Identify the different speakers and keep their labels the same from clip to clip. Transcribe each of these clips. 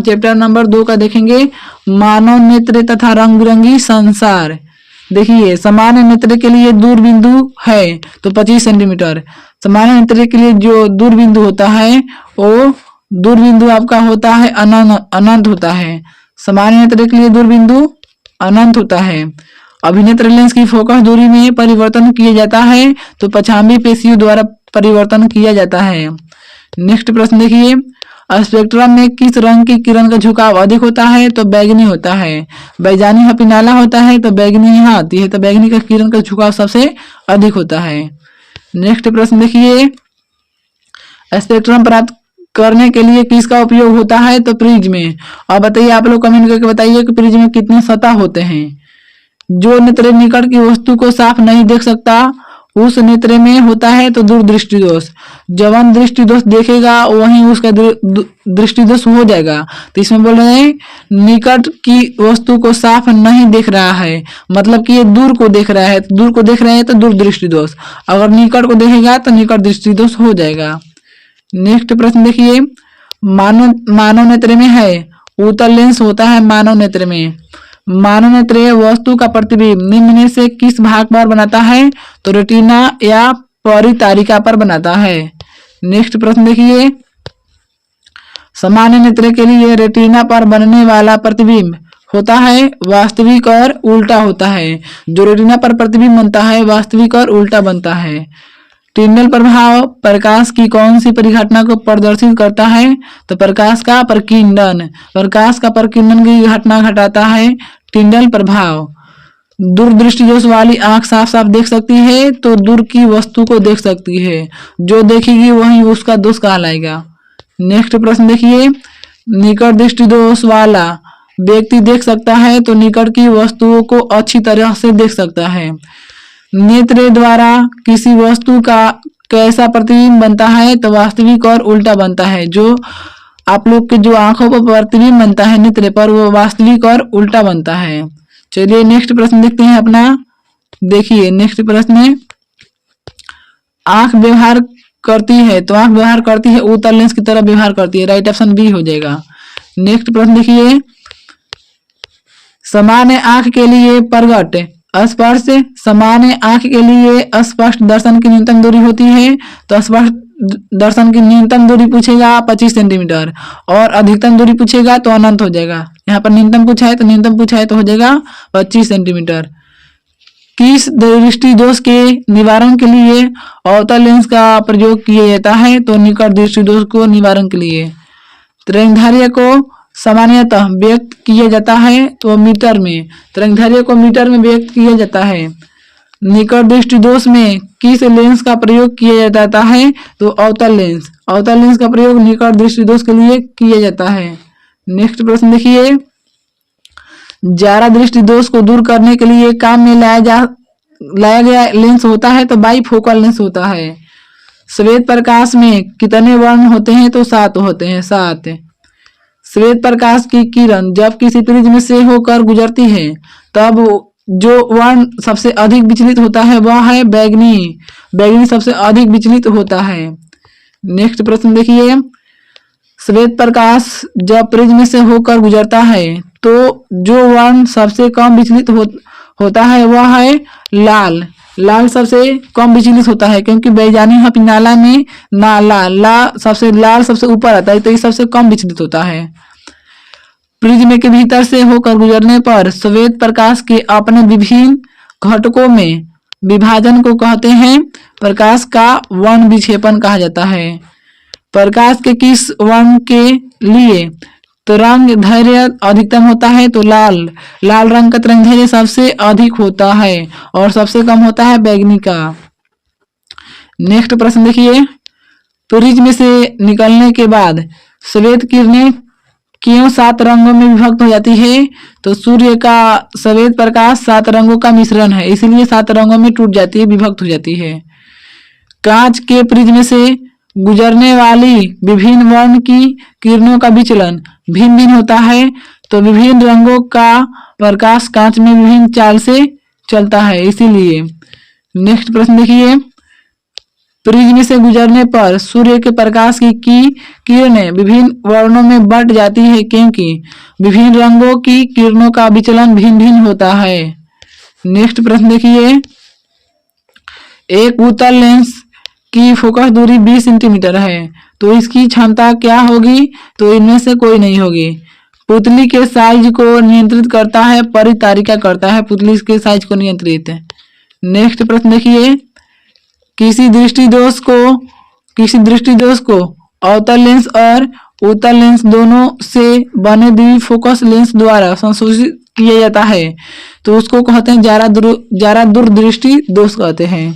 Speaker 1: Chapter number 2 का देखेंगे, मानव नेत्र तथा रंग बिरंगी संसार। देखिए, सामान्य नेत्र के लिए दूर बिंदु है तो 25 सेंटीमीटर। सामान्य नेत्र के लिए जो दूर बिंदु होता है वो दूर बिंदु आपका होता है अनंत होता है। सामान्य नेत्र के लिए दूर बिंदु अनंत होता है। अभिनेत्र लेंस की फोकस दूरी में परिवर्तन किया जाता है तो 95 पेशियों द्वारा परिवर्तन किया जाता है। नेक्स्ट प्रश्न देखिए, स्पेक्ट्रम में किस रंग की किरण का झुकाव अधिक होता है तो बैगनी होता है। बैजानी यहाँ पिनाला होता है तो बैगनी यहाँ आती है, तो बैगनी का किरण का झुकाव सबसे अधिक होता है। नेक्स्ट प्रश्न देखिए, स्पेक्ट्रम प्राप्त करने के लिए किसका उपयोग होता है तो प्रिज्म। और बताइए, आप लोग कमेंट करके बताइए कि प्रिज्म में कितने सतह होते हैं। जो नेत्र निकट की वस्तु को साफ नहीं देख सकता उस नेत्र में होता है तो दूरदृष्टि दोष। जवन दृष्टि दोष देखेगा वहीं उसका दृष्टि दोष हो जाएगा। तो इसमें बोल रहे हैं निकट की वस्तु को साफ नहीं देख रहा है, मतलब कि ये दूर को देख रहा है, दूर को देख रहे हैं तो दूरदृष्टि दोष। अगर निकट को देखेगा तो निकट दृष्टि दोष हो जाएगा। नेक्स्ट प्रश्न देखिए, मानव नेत्र में है उत्तल लेंस होता है। मानव नेत्र में मानव नेत्र वस्तु का प्रतिबिंब निम्न में से किस भाग पर बनाता है तो रेटिना या परितारिका पर बनाता है। नेक्स्ट प्रश्न देखिए, सामान्य नेत्र के लिए रेटिना पर बनने वाला प्रतिबिंब होता है वास्तविक और उल्टा होता है। जो रेटिना पर प्रतिबिंब बनता है वास्तविक और उल्टा बनता है। टिंडल प्रभाव प्रकाश की कौन सी परिघटना को प्रदर्शित करता है तो प्रकाश का प्रकीर्णन। प्रकाश का प्रकीर्णन की घटना घटाता है टिंडल प्रभाव। दूरदृष्टि दोष वाली आंख साफ साफ देख सकती है तो दूर की वस्तु को देख सकती है, जो देखेगी वही उसका दोष कहलाएगा। नेक्स्ट प्रश्न देखिए, निकट दृष्टि दोष वाला व्यक्ति देख सकता है तो निकट की वस्तुओं को अच्छी तरह से देख सकता है। नेत्र द्वारा किसी वस्तु का कैसा प्रतिबिंब बनता है तो वास्तविक और उल्टा बनता है। जो आप लोग के जो आंखों पर प्रतिबिंब बनता है नेत्र पर वो वास्तविक और उल्टा बनता है। चलिए नेक्स्ट प्रश्न देखते हैं अपना। देखिए नेक्स्ट प्रश्न है, आंख व्यवहार करती है तो आंख व्यवहार करती है उत्तल लेंस की तरह व्यवहार करती है। राइट ऑप्शन बी हो जाएगा। नेक्स्ट प्रश्न देखिए, सामान्य आंख के लिए प्रगट स्पर्श सामान्य आंख के लिए स्पष्ट दर्शन की न्यूनतम दूरी होती है तो स्पष्ट दर्शन की न्यूनतम दूरी पूछेगा 25 सेंटीमीटर और अधिकतम दूरी पूछेगा तो अनंत हो जाएगा। यहाँ पर न्यूनतम पूछा है तो न्यूनतम पूछा है तो हो जाएगा 25 सेंटीमीटर। किस दृष्टि दोष के निवारण के लिए अवतल लेंस का प्रयोग किया जाता है तो निकट दृष्टि दोष को निवारण के लिए। तरंगदैर्घ्य को सामान्यतः व्यक्त किया जाता है तो मीटर में। तरंगदैर्घ्य को मीटर में व्यक्त किया जाता है। निकट दृष्टि दोष में किस लेंस का प्रयोग किया जाता है तो अवतल लेंस। अवतल लेंस का प्रयोग निकट दृष्टि दोष के लिए किया जाता है। नेक्स्ट प्रश्न देखिए, जारा दृष्टि दोष को दूर करने के लिए काम में लाया गया लेंस होता है तो बाईफोकल लेंस होता है। श्वेत प्रकाश में कितने वर्ण होते हैं तो 7 होते हैं, 7। श्वेत प्रकाश की किरण जब किसी प्रिज्म से होकर गुजरती है तब जो वर्ण सबसे अधिक विचलित होता है वह है बैगनी। बैगनी सबसे अधिक विचलित होता है। नेक्स्ट प्रश्न देखिए, श्वेत प्रकाश जब प्रिज्म से होकर गुजरता है तो जो वर्ण सबसे कम विचलित होता है वह है लाल। लाल सबसे कम विचलित होता है क्योंकि बैजानी पिनाला में लाल सबसे ऊपर आता है तो ये सबसे कम विचलित होता है। प्रिज्म के भीतर से होकर गुजरने पर श्वेत प्रकाश के अपने विभिन्न घटकों में विभाजन को कहते हैं प्रकाश का वर्ण विक्षेपण कहा जाता है। प्रकाश के किस वर्ण के लिए तरंगदैर्घ्य अधिकतम होता है तो लाल रंग का तरंगदैर्घ्य सबसे अधिक होता है और सबसे कम होता है बैगनी का। नेक्स्ट प्रश्न देखिए, प्रिज्म से निकलने के बाद श्वेत किरणें क्यों 7 रंगों में विभक्त हो जाती है तो सूर्य का श्वेत प्रकाश 7 रंगों का मिश्रण है, इसलिए 7 रंगों में टूट जाती है, विभक्त हो जाती है। कांच के प्रिज्म से गुजरने वाली विभिन्न वर्ण की किरणों का विचलन भिन्न भिन्न होता है तो विभिन्न रंगों का प्रकाश कांच में विभिन्न चाल से चलता है, इसीलिए। नेक्स्ट प्रश्न देखिए, प्रिज्म से गुजरने पर सूर्य के प्रकाश की किरणें विभिन्न वर्णों में बंट जाती है, क्योंकि विभिन्न रंगों की किरणों का विचलन भिन्न भिन्न होता है। नेक्स्ट प्रश्न देखिए, एक उत्तल लेंस की फोकस दूरी 20 सेंटीमीटर है, तो इसकी क्षमता क्या होगी? तो इनमें से कोई नहीं होगी। पुतली के साइज को नियंत्रित करता है, परितारिका करता है पुतली के साइज को नियंत्रित। नेक्स्ट प्रश्न देखिए, किसी दृष्टि दोष को अवतल लेंस और उत्तल लेंस दोनों से बने द्विफोकस लेंस द्वारा संशोधित किया जाता है, तो उसको कहते हैं ज्यादा दूरदृष्टि दोष कहते हैं।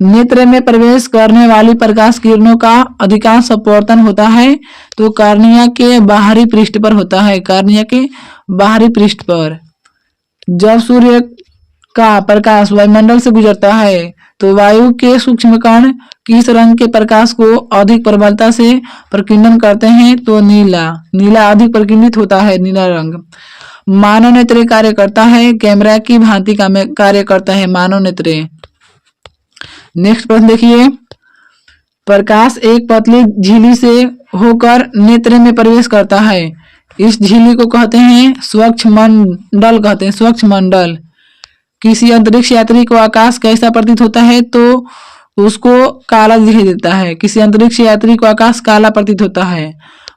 Speaker 1: नेत्र में प्रवेश करने वाली प्रकाश किरणों का अधिकांश अपवर्तन होता है, तो कार्निया के बाहरी पृष्ठ पर होता है। कार्निया के बाहरी पृष्ठ पर जब सूर्य का प्रकाश वायुमंडल से गुजरता है, तो वायु के सूक्ष्म कण किस रंग के प्रकाश को अधिक प्रबलता से प्रकीर्णन करते हैं? तो नीला अधिक प्रकीर्णित होता है, नीला रंग। मानव नेत्र कार्य करता है, कैमरा की भांति कार्य करता है मानव नेत्र। नेक्स्ट प्रश्न देखिए, प्रकाश एक पतली झिल्ली से होकर नेत्र में प्रवेश करता है, इस झिल्ली को कहते हैं स्वच्छ मंडल कहते हैं, स्वच्छ मंडल। किसी अंतरिक्ष यात्री को आकाश कैसा प्रतीत होता है? तो उसको काला दिखाई देता है। किसी अंतरिक्ष यात्री को आकाश काला प्रतीत होता है।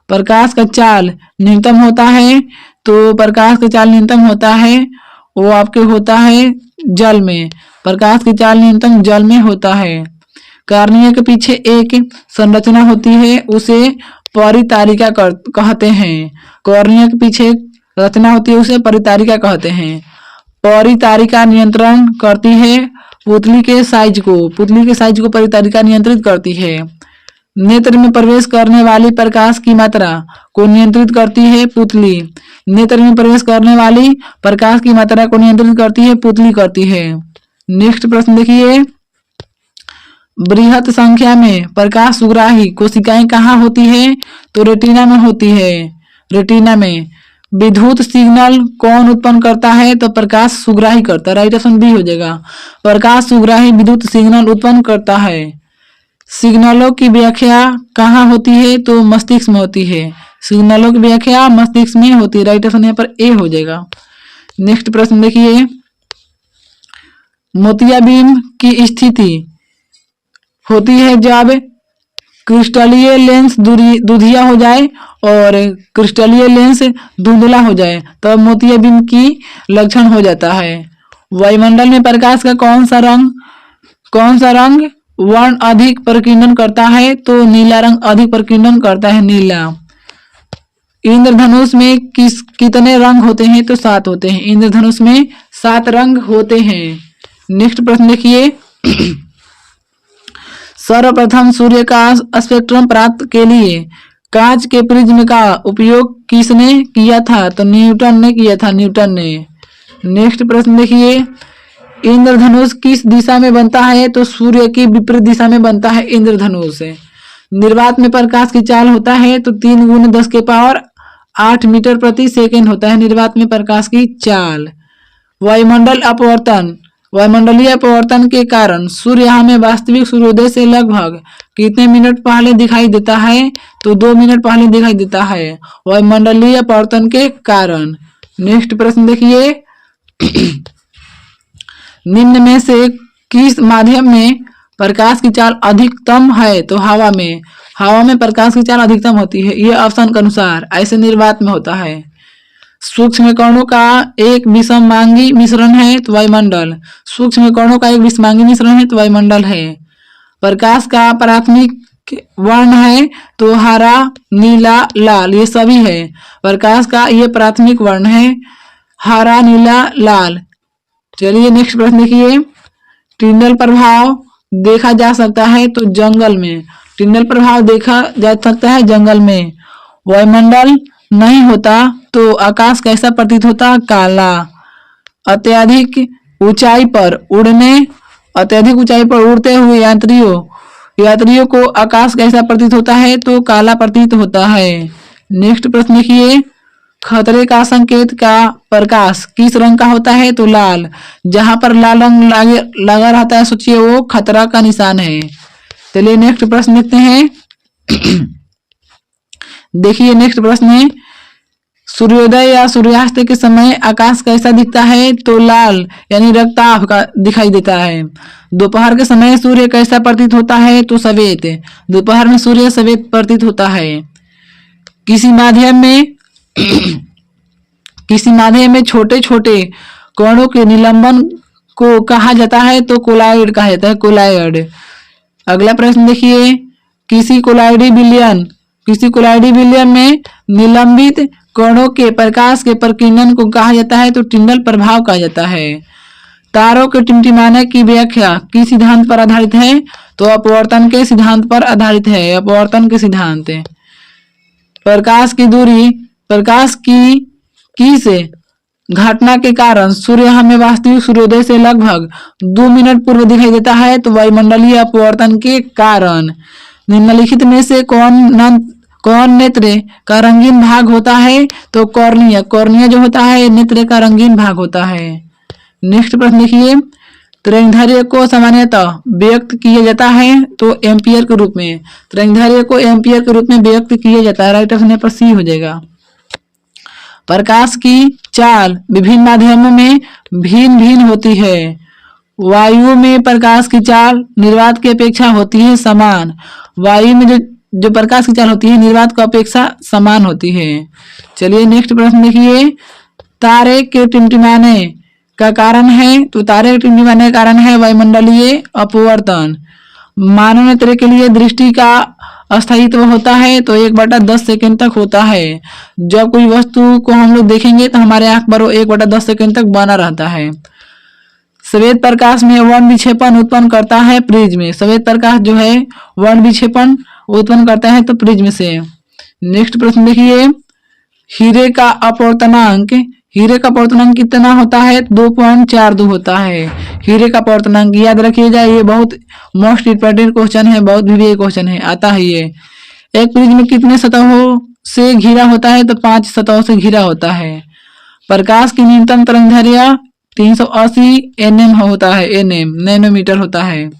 Speaker 1: प्रकाश का चाल न्यूनतम होता है, तो प्रकाश का चाल न्यूनतम होता है वो आपके होता है जल में। प्रकाश की चाल न्यूनतम जल में होता है। कार्निया के पीछे एक संरचना होती है, उसे परितारिका कहते हैं। कार्निया के पीछे रचना होती है, उसे परितारिका कहते हैं। परितारिका नियंत्रण करती है पुतली के साइज को परितारिका नियंत्रित करती है। नेत्र में प्रवेश करने वाली प्रकाश की मात्रा को नियंत्रित करती है पुतली। नेत्र में प्रवेश करने वाली प्रकाश की मात्रा को नियंत्रित करती है पुतली करती है। नेक्स्ट प्रश्न देखिए, बृहत संख्या में प्रकाश सुग्राही कोशिकाएं कहाँ होती है? तो रेटिना में होती है। रेटिना में विद्युत सिग्नल कौन उत्पन्न करता है? तो प्रकाश सुग्राही करता है। राइट ऑप्शन बी हो जाएगा। प्रकाश सुग्राही विद्युत सिग्नल उत्पन्न करता है। सिग्नलों की व्याख्या कहाँ होती है? तो मस्तिष्क में होती है। सिग्नलों की व्याख्या मस्तिष्क में होती है। राइट ऑप्शन यहाँ पर ए हो जाएगा। नेक्स्ट प्रश्न देखिए, मोतियाबिंद की स्थिति होती है जब क्रिस्टलीय लेंस दुधिया हो जाए और क्रिस्टलीय लेंस धुंधला हो जाए, तब मोतियाबिंद की लक्षण हो जाता है। वायुमंडल में प्रकाश का कौन सा रंग वर्ण अधिक प्रकीर्णन करता है? तो नीला रंग अधिक प्रकीर्णन करता है, नीला। इंद्रधनुष में कितने रंग होते हैं? तो 7 होते हैं। इंद्रधनुष में 7 रंग होते हैं। नेक्स्ट प्रश्न देखिए, सर्वप्रथम सूर्य का स्पेक्ट्रम प्राप्त के लिए कांच के प्रिज्म का उपयोग किसने किया था? तो न्यूटन ने किया था, न्यूटन ने। नेक्स्ट प्रश्न देखिए, इंद्रधनुष किस दिशा में बनता है? तो सूर्य की विपरीत दिशा में बनता है इंद्रधनुष। निर्वात में प्रकाश की चाल होता है तो 3 × 10⁸ मीटर प्रति सेकेंड होता है निर्वात में प्रकाश की चाल। वायुमंडलीय अपवर्तन के कारण सूर्य हमें वास्तविक सूर्योदय से लगभग कितने मिनट पहले दिखाई देता है? तो 2 मिनट पहले दिखाई देता है वायुमंडलीय अपवर्तन के कारण। नेक्स्ट प्रश्न देखिए, निम्न में से किस माध्यम में प्रकाश की चाल अधिकतम है? तो हवा में प्रकाश की चाल अधिकतम होती है। यह ऑप्शन के अनुसार ऐसे निर्वात में होता है। सूक्ष्म कणों का एक विषमांगी मिश्रण है तो वायुमंडल। सूक्ष्म कणों का एक विषमांगी मिश्रण है तो वायुमंडल है। प्रकाश का प्राथमिक वर्ण है तो हरा, नीला, लाल, ये सभी है। प्रकाश का ये प्राथमिक वर्ण है, हरा, नीला, लाल। चलिए नेक्स्ट प्रश्न देखिए, टिंडल प्रभाव देखा जा सकता है तो जंगल में। टिंडल प्रभाव देखा जा सकता है जंगल में। वायुमंडल नहीं होता तो आकाश कैसा प्रतीत होता? काला। अत्यधिक ऊंचाई पर उड़ते हुए यात्रियों को आकाश कैसा प्रतीत होता है? तो काला प्रतीत होता है। नेक्स्ट प्रश्न देखिए, खतरे का संकेत का प्रकाश किस रंग का होता है? तो लाल। जहां पर लाल रंग लगा रहता है सोचिए वो खतरा का निशान है। चलिए नेक्स्ट प्रश्न देखते हैं। देखिए नेक्स्ट प्रश्न है, सूर्योदय या सूर्यास्त के समय आकाश कैसा दिखता है? तो लाल यानी रक्ताभ का दिखाई देता है। दोपहर के समय सूर्य कैसा प्रतीत होता है? तो सफेद। दोपहर में सूर्य सफेद प्रतीत होता है। किसी माध्यम में किसी माध्यम में छोटे छोटे कणों के निलंबन को कहा जाता है? तो कोलाइड कहा जाता है, कोलाइड। अगला प्रश्न देखिए, किसी कोलाइडी विलयन में निलंबित कणों के प्रकाश के प्रकीर्णन को कहा जाता है? तो टिंडल प्रभाव कहा जाता है। तारों के टिमटिमाने की व्याख्या किस सिद्धांत पर आधारित है? तो अपवर्तन के सिद्धांत पर आधारित है, अपवर्तन के सिद्धांत। प्रकाश की दूरी प्रकाश की से घटना के कारण सूर्य हमें वास्तविक सूर्योदय से लगभग 2 मिनट पूर्व दिखाई देता है। तो वायुमंडलीय अपवर्तन के कारण। निम्नलिखित में से कौन नेत्र का रंगीन भाग होता है? तो कॉर्निया। कॉर्निया जो होता है नेत्र का रंगीन भाग होता है। नेक्स्ट प्रश्न देखिए, तरंगदैर्घ्य को सामान्यतः व्यक्त किया जाता है तो एम्पियर के रूप में। तरंगदैर्घ्य को एम्पियर के रूप में व्यक्त किया जाता है। राइट ऑप्शन पर सी हो जाएगा। प्रकाश की चाल विभिन्न माध्यमों में भिन्न भिन्न होती है। वायु में प्रकाश की चाल निर्वात की अपेक्षा होती है समान। वायु में जो प्रकाश की चाल होती है निर्वात की अपेक्षा समान होती है। चलिए नेक्स्ट प्रश्न देखिए, तारे के टिमटिमाने का कारण है? तो तारे के टिमटिमाने का कारण है वायुमंडलीय अपवर्तन। मानव नेत्र के लिए दृष्टि का अस्थायित्व होता है तो 1/10 सेकंड तक होता है। जब कोई वस्तु को हम लोग देखेंगे तो हमारे आंख पर वो 1/10 सेकंड तक बना रहता है। सफेद प्रकाश में वर्ण विक्षेपण उत्पन्न करता है प्रिज्म। सफेद प्रकाश जो है वर्ण विक्षेपण उत्पन्न करता है तो प्रिज्म से। नेक्स्ट प्रश्न देखिए, हीरे का अपवर्तनांक कितना होता है? 2.42 होता है हीरे का अपवर्तनांक। याद रखिएगा, ये बहुत मोस्ट इंपॉर्टेंट क्वेश्चन है, बहुत भी क्वेश्चन है, आता है ये। एक प्रिज्म कितने सतहों से घिरा होता है? तो 5 सतहों से घिरा होता है। प्रकाश की न्यूनतम तरंगदैर्घ्य 380 nm होता है, nm नैनोमीटर होता है।